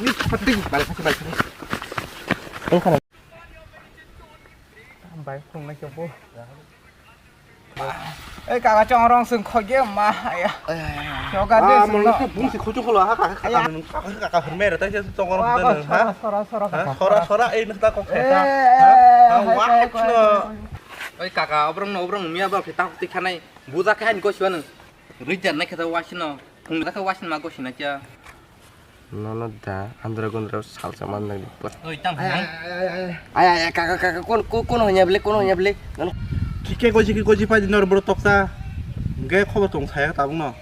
นี่พัดดิ้งไปเลยพัดไปเลยต้องขนาดทำไปคงไม่จบปุ๊เอ้ยกากระจองรองซึ่งเขาเยี่ยมมาไอ้เจ้ากันเนี่ยมึงมึงสิคุยจุกเขาเหรอฮะกากเห็นแม่เราตั้งใจจองรองเดินฮะสระเอ้ยนั่นตาก็แค่ตาว้าวเนาะเอ้ยกากobrangเมียบ่พี่ตาติขันไอ้บูซาแค่นี้ก็ชวนरिजन नहीं खाता वाशिन पुंग तक वाशिन मागो शिना क्या नॉन दा अंदर गुंदर साल सामान लगी पर ओइ तम आय काका कौन हो냐 ब्ले 티켓 거지 빠진 너를 보러 떡사 게 커버 동사야 따봉 너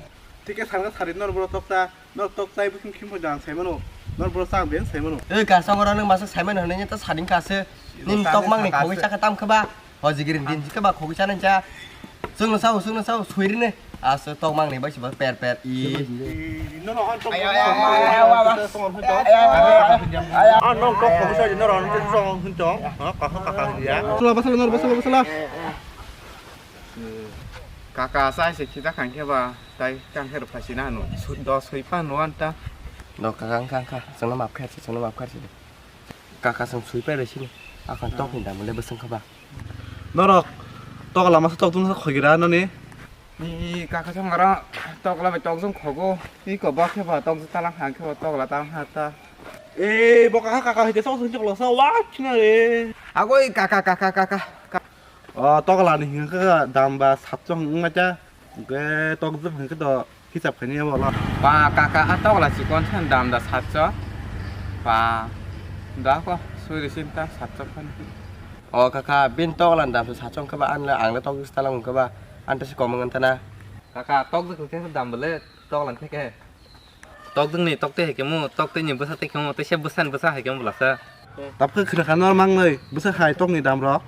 티켓 사는 거 사린 너를 보러 떡사 너 떡사에 무슨 킴포장 세면호 너를 보러 쌍변 세면호 cả xong rồi nó mà sẽ xài mấy nữa nên ta xài đến cả xe nhưng tóc mang này khẩu cái cha cái tam các ba họ gì cái tiền các ba khẩu cái cha nên cha xương nó sau suy đi này à sơ tóc mang này bác chỉ bảo pẹt ý nó ăn trong ăn nó có khẩu sao nó ăn trên sông hơn chó có gì á bắt kakak saya sih kita kan keba tai kan heru pasina no sudah suipan no anta đó kakak xong nó mập khét kakak xong suy pe rồi chứ akan tóc hình đàn một lên bớt sưng các ba 너로 떡을 남아서 떡 두면서 거기라 너니 이 kakak 좀 알아 떡라 떡 좀 거고 이거 봐 해봐 떡 따랑 한 해봐 떡라 따랑 하다 에이 뭐 kakak 이제 소스 흔적 넣어서 와 치나래 아고 이 kakak 떡을 안 해. 그 담바 삽정 맞아. 그 떡도 그도 히잡 그냥 뭐라. 봐 kakak 떡라 지건 천 담다 샀죠 봐 나고 소리 신다 샀죠 kakak bin tóc là đàm sát trong các bạn là ăn là tóc ta làm các bạn ăn ta sẽ có một ngân thana kakak 떡 그렇게 담 벌레 떡 란 테게 떡 등니 떡 때 해게모 떡 때 님 버사 때 경모 때 셰부산 버사 해게모 몰랐어 답 그 그런 거 막네. 무슨 하이 떡니 담러.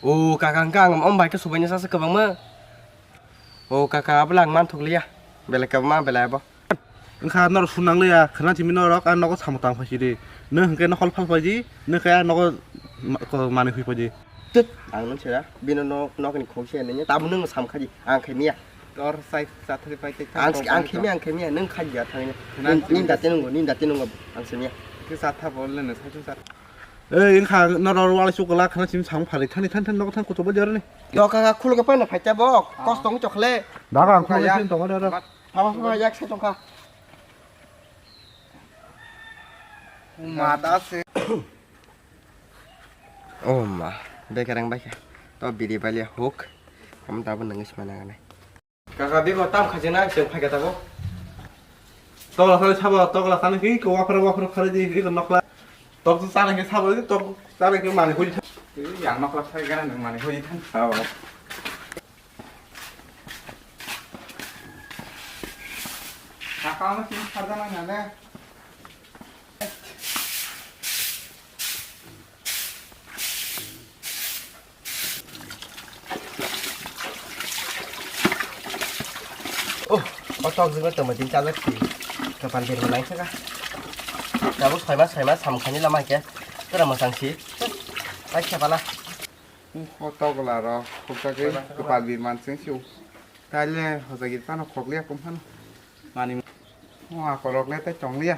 ô kakak ông bài cái số bao nhiêu sao các bạn mơ ô kakak bây giờ mang thuộc lia bây giờ các bạn bây giờ bao 그 너로 순낭래야. 그나 지민 너로 안 너고 잘못한 것이지. 너 그게 너 헐팔 거지. 너 그야 너고 그 많이 휘 거지. tức ăn nó chơi đó bên nó cái khẩu xe này nhá tao muốn nâng sắm khai gì ăn khai mía 떡 사이 사트리 파이트 ăn khai mía nâng khai gì à thằng này nin đặt tên nó ăn khai mía 그 사타 벌레는 사준 사 에이 그 너로 와리 쇼콜라 그나 지금 장 팔이 탄 너고 탄 고쳐 버려네. đó kakak khui cái bên là phải cha bó có sống chọc lê 나가 안 코에 신 동안 알아. 봐봐 약 xe trong kha 마다세 ô mà đây cái đang bay kìa tao bị đi bay liền hút không tao vẫn đừng cái này này kakak biết có tam khai chân này xem phải cái tao bó 떡을 사는 차봐. 떡을 사는 게 그 와프로 팔지. 이거 넣라. 떡도 싸는 게 사버. 떡 싸는 게 많이 고지. 그 양막라 사이가 는 많이 호이 탄 가까우면 지금 사자만 나네 có cho dương cái tờ mà tin cha rất thì các bạn tiền mình đánh chắc á là bút xoay mắt sầm khánh như là mày kia tức là một sáng xí đánh chẹp vào là 떡을알아 갑자기 그 발비만 생쇼 달래 허자기 빠나 거기야 꼼하나 많이 와 거럭래 때 정리야